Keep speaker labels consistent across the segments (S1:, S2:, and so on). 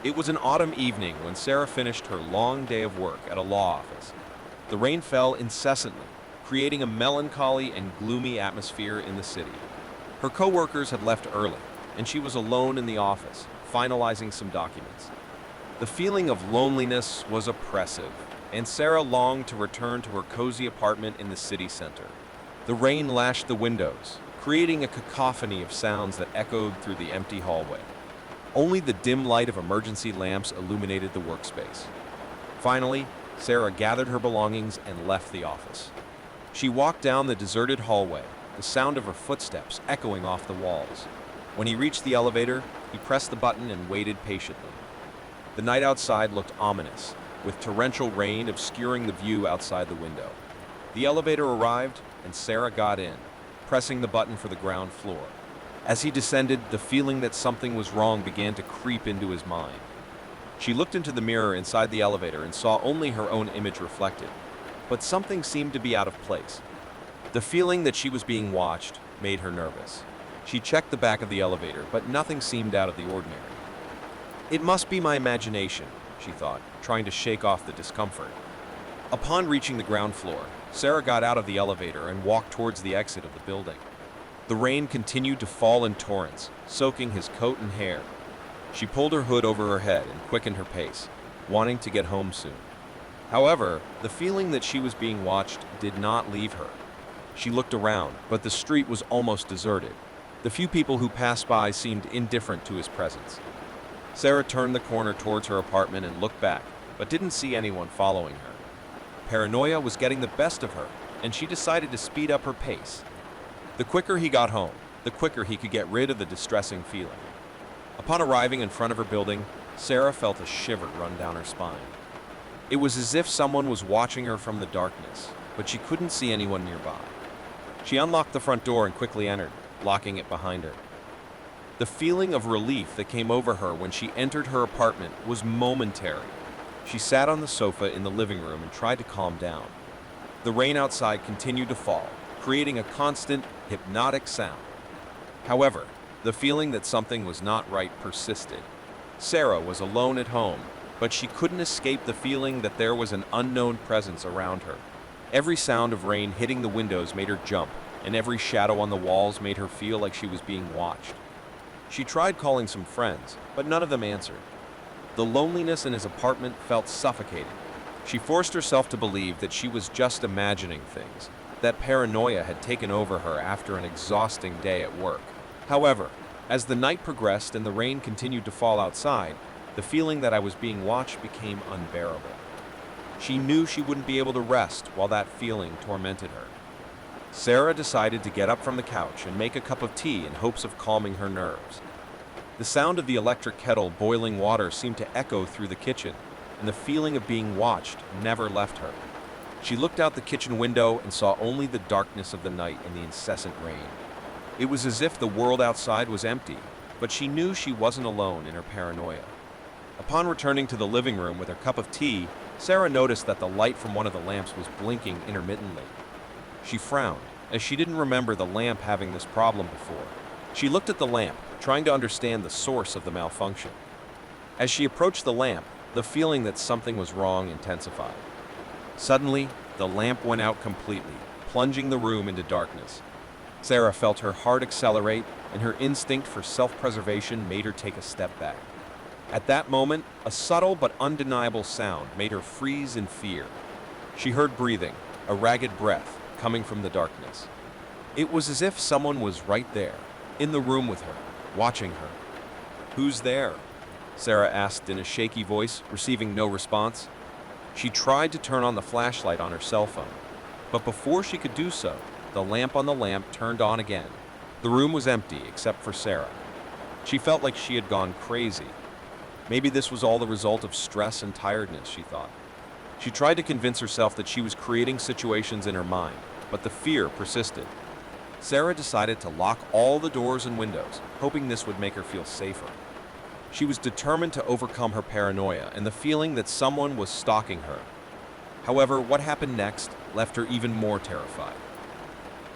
S1: It was an autumn evening when Sarah finished her long day of work at a law office. The rain fell incessantly, creating a melancholy and gloomy atmosphere in the city. Her coworkers had left early, and she was alone in the office, finalizing some documents. The feeling of loneliness was oppressive, and Sarah longed to return to her cozy apartment in the city center. The rain lashed the windows, creating a cacophony of sounds that echoed through the empty hallway. Only the dim light of emergency lamps illuminated the workspace. Finally, Sarah gathered her belongings and left the office. She walked down the deserted hallway, the sound of her footsteps echoing off the walls. When he reached the elevator, he pressed the button and waited patiently. The night outside looked ominous, with torrential rain obscuring the view outside the window. The elevator arrived, and Sarah got in, pressing the button for the ground floor. As he descended, the feeling that something was wrong began to creep into his mind. She looked into the mirror inside the elevator and saw only her own image reflected, but something seemed to be out of place. The feeling that she was being watched made her nervous. She checked the back of the elevator, but nothing seemed out of the ordinary. It must be my imagination, she thought, trying to shake off the discomfort. Upon reaching the ground floor, Sarah got out of the elevator and walked towards the exit of the building. The rain continued to fall in torrents, soaking his coat and hair. She pulled her hood over her head and quickened her pace, wanting to get home soon. However, the feeling that she was being watched did not leave her. She looked around, but the street was almost deserted. The few people who passed by seemed indifferent to his presence. Sarah turned the corner towards her apartment and looked back, but didn't see anyone following her. Paranoia was getting the best of her, and she decided to speed up her pace. The quicker he got home, the quicker he could get rid of the distressing feeling. Upon arriving in front of her building, Sarah felt a shiver run down her spine. It was as if someone was watching her from the darkness, but she couldn't see anyone nearby. She unlocked the front door and quickly entered, locking it behind her. The feeling of relief that came over her when she entered her apartment was momentary. She sat on the sofa in the living room and tried to calm down. The rain outside continued to fall, creating a constant, hypnotic sound. However, the feeling that something was not right persisted. Sarah was alone at home, but she couldn't escape the feeling that there was an unknown presence around her. Every sound of rain hitting the windows made her jump, and every shadow on the walls made her feel like she was being watched. She tried calling some friends, but none of them answered. The loneliness in his apartment felt suffocating. She forced herself to believe that she was just imagining things, that paranoia had taken over her after an exhausting day at work. However, as the night progressed and the rain continued to fall outside, the feeling that I was being watched became unbearable. She knew she wouldn't be able to rest while that feeling tormented her. Sarah decided to get up from the couch and make a cup of tea in hopes of calming her nerves. The sound of the electric kettle boiling water seemed to echo through the kitchen, and the feeling of being watched never left her. She looked out the kitchen window and saw only the darkness of the night and the incessant rain. It was as if the world outside was empty, but she knew she wasn't alone in her paranoia. Upon returning to the living room with her cup of tea, Sarah noticed that the light from one of the lamps was blinking intermittently. She frowned, as she didn't remember the lamp having this problem before. She looked at the lamp, trying to understand the source of the malfunction. As she approached the lamp, the feeling that something was wrong intensified. Suddenly, the lamp went out completely, plunging the room into darkness. Sarah felt her heart accelerate, and her instinct for self-preservation made her take a step back. At that moment, a subtle but undeniable sound made her freeze in fear. She heard breathing, a ragged breath, coming from the darkness. It was as if someone was right there, in the room with her, watching her. "Who's there?" Sarah asked in a shaky voice, receiving no response. She tried to turn on the flashlight on her cell phone, but before she could do so, the lamp on the lamp turned on again. The room was empty except for Sarah. She felt like she had gone crazy. Maybe this was all the result of stress and tiredness, she thought. She tried to convince herself that she was creating situations in her mind, but the fear persisted. Sarah decided to lock all the doors and windows, hoping this would make her feel safer. She was determined to overcome her paranoia and the feeling that someone was stalking her. However, what happened next left her even more terrified.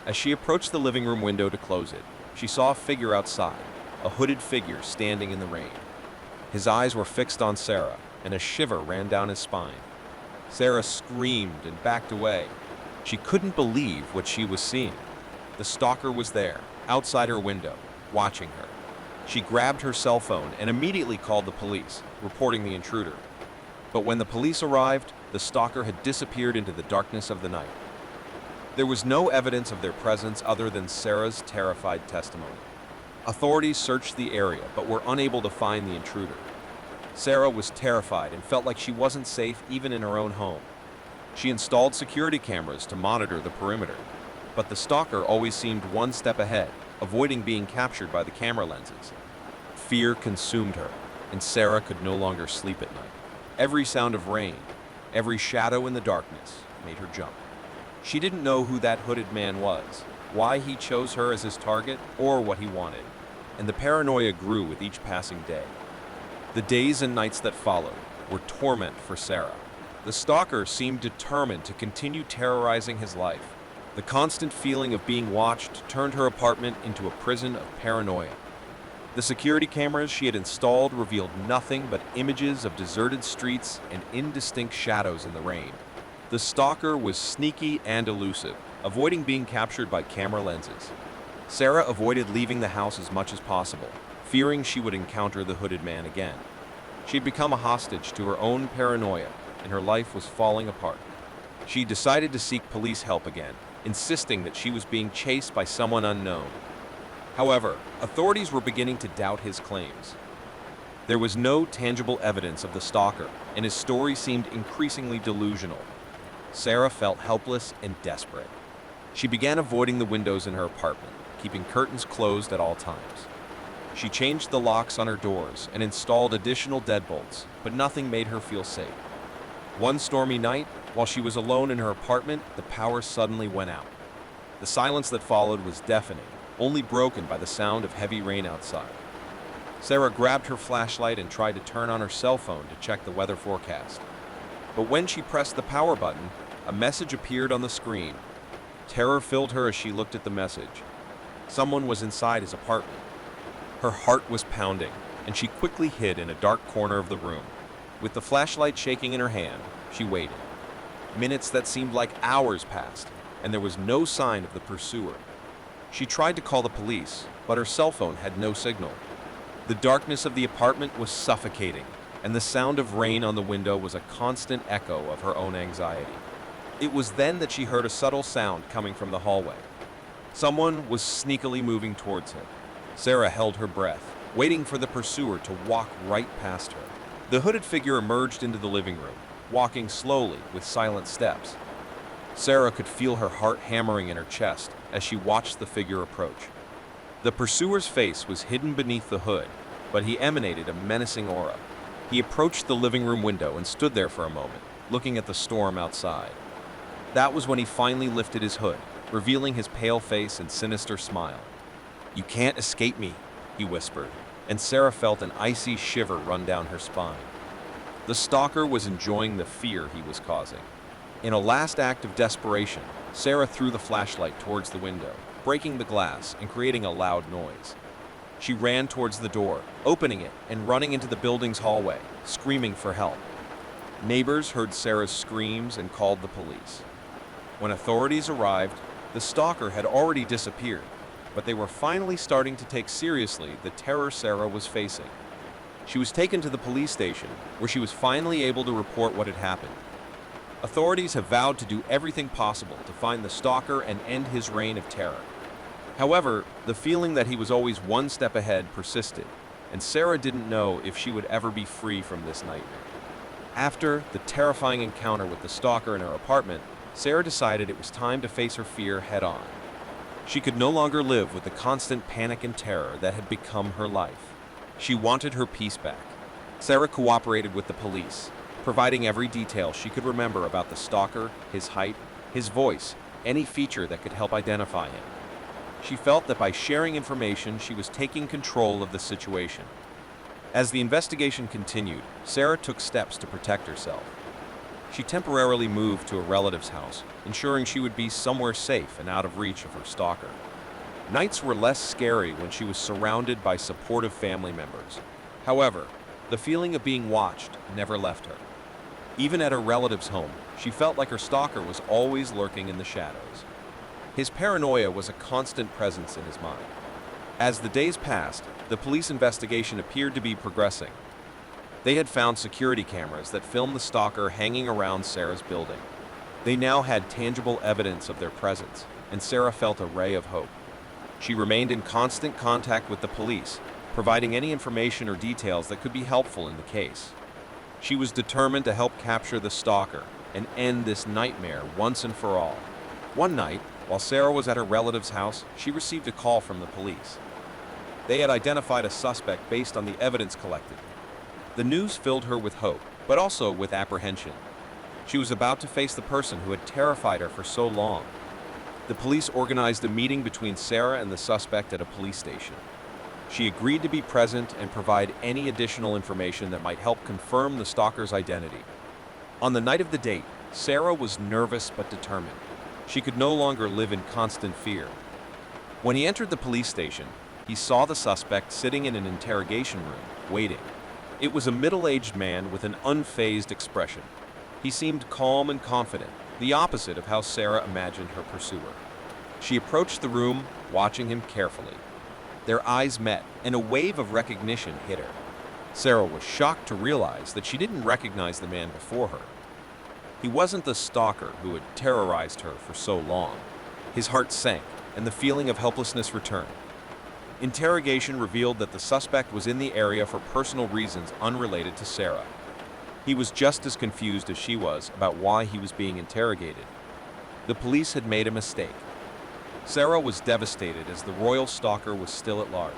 S1: As she approached the living room window to close it, she saw a figure outside, a hooded figure standing in the rain. His eyes were fixed on Sarah, and a shiver ran down his spine. Sarah screamed and backed away. She couldn't believe what she was seeing. The stalker was there, outside her window, watching her. She grabbed her cell phone and immediately called the police, reporting the intruder. But when the police arrived, the stalker had disappeared into the darkness of the night. There was no evidence of their presence other than Sarah's terrified testimony. Authorities searched the area but were unable to find the intruder. Sarah was terrified and felt like she wasn't safe even in her own home. She installed security cameras to monitor the perimeter, but the stalker always seemed one step ahead, avoiding being captured by the camera lenses. Fear consumed her, and Sarah could no longer sleep at night. Every sound of rain, every shadow in the darkness made her jump. She didn't know who that hooded man was, why he chose her as his target, or what he wanted, and the paranoia grew with each passing day. The days and nights that followed were torment for Sarah. The stalker seemed determined to continue terrorizing his life. The constant feeling of being watched turned her apartment into a prison of paranoia. The security cameras she had installed revealed nothing but images of deserted streets and indistinct shadows in the rain. The stalker was sneaky and elusive, avoiding being captured by camera lenses. Sarah avoided leaving the house as much as possible, fearing she would encounter the hooded man again. She had become a hostage to her own paranoia, and her life was falling apart. She decided to seek police help again, insisting that she was being chased by someone unknown. However, authorities were beginning to doubt his claims. There was no tangible evidence of the stalker, and his story seemed increasingly delusional. Sarah felt helpless and desperate. She began avoiding the windows in her apartment, keeping curtains closed at all times. She changed the locks on her doors and installed additional deadbolts, but nothing made her feel safe. One stormy night, while she was alone in her apartment, the power suddenly went out. The silence that followed was deafening, only broken by the sound of heavy rain outside. Sarah grabbed her flashlight and tried to turn on her cell phone to check the weather forecast. But when she pressed the power button, a message appeared on the screen. Terror filled her as she looked at the message. Someone was inside his apartment. Her heart was pounding, and she quickly hid in a dark corner of the room. With the flashlight shaking in her hand, she waited. Minutes that seemed like hours passed, and there was no sign of the pursuer. She tried to call the police, but her cell phone had no signal. The darkness of the apartment was suffocating, and the sound of rain on the window was a constant echo of her own anxiety. It was then that she heard a subtle sound coming from the hallway. Someone was sneakily moving towards her. Sarah held her breath, waiting for the pursuer to walk right past her. The hooded figure emerged into the living room, walking slowly with silent steps. Sarah could feel her heart hammering in her chest as she watched the figure approach. The pursuer's face was hidden beneath the hood, but he emanated a menacing aura. He approached the living room window and stood there for a moment, looking at the storm outside. That was when he finally lifted his hood, revealing his pale face and sinister smile. "You can't escape me," he whispered, and Sarah felt an icy shiver run down her spine. The stalker was enjoying the fear he was causing. In a last act of desperation, Sarah threw the flashlight towards the window, breaking the glass and creating a loud noise. She ran towards the door, opening it and running into the building's hallway, screaming for help. Neighbors heard Sarah's screams and called the police. When authorities arrived, the stalker had already disappeared, but they were finally starting to take seriously the terror Sarah was facing. She was taken to the police station, where she was finally able to report what had happened. Authorities have vowed to do everything possible to find the stalker and end his reign of terror. However, the feeling that he was always one step ahead persisted, and Sarah didn't know if she would ever be free from this nightmare. After the terrifying encounter with the stalker in her apartment, Sarah decided it was time to face her fear head-on. She could no longer live with the constant panic and terror that had become her life. She wanted her peace back. Sarah cooperated with the police, providing every detail she could remember about the stalker, his height, his voice, any feature that could help identify him. She felt that by sharing information, she was taking control of the situation. As the investigation continued, Sarah took steps to protect herself. She temporarily moved to a relative's house, ensuring she would be somewhere safe and out of reach of her stalker. Nights were less scary when she was surrounded by supportive family members. However, The feeling of being watched never left her. Even at her relative's home, she felt like her stalker was always lurking in the shadows. His paranoia was a constant presence in his mind. As the days passed, the police investigation appeared to be progressing. They had found security cameras that filmed the stalker hanging around Sarah's building. They now had tangible evidence of their presence, and Sarah felt a ray of hope. She remained in constant contact with the police, providing any information or details that could be helpful in the case. She was determined to help capture the stalker and end this nightmare once and for all. One night, while Sarah was at her relative's house, she received a call from the police. They had identified a suspect based on the evidence collected. The news filled her with hope, but also with apprehension. She was about to face the person who had terrified her for so long. The police organized a meeting between Sarah and the suspect at a police station. She agreed to be present and provide any additional information that might help confirm the stalker's identity. On the night of the date, Sarah was nervous but determined. She could no longer live in constant fear. When he entered the police station, he saw the suspect sitting in an interrogation room, waiting. It was a middle-aged man with an unfazed expression. He seemed calm and confident, the opposite of how Sarah imagined her pursuer. She approached the room, watching him carefully. Their eyes met, and a wave of recognition hit her. Sarah was shocked to realize that she didn't recognize the man before her. He wasn't the stalker who had terrorized her for so long. His heart sank, and the feeling of helplessness returned. Interrogation revealed that the suspect was in the area for personal reasons unrelated to Sarah. He was just as confused as she was about why he was being interrogated. The police had made a mistake. Sarah was devastated as the royal stalker was still at large.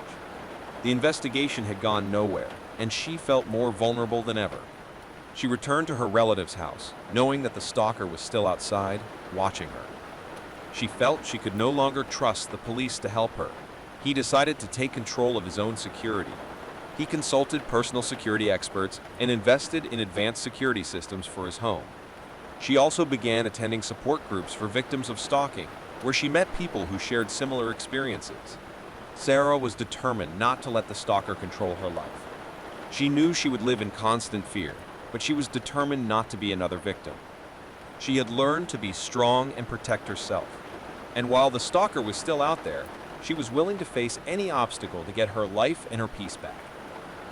S1: The investigation had gone nowhere, and she felt more vulnerable than ever. She returned to her relative's house, knowing that the stalker was still outside, watching her. She felt she could no longer trust the police to help her. He decided to take control of his own security. He consulted personal security experts and invested in advanced security systems for his home. She also began attending support groups for victims of stalking, where she met people who shared similar experiences. Sarah was determined not to let the stalker control her life. She knew she would live in constant fear, but she was determined not to be another victim. She had learned to be strong and protect herself. And while the stalker was still out there, she was willing to face any obstacle to get her life and her peace back.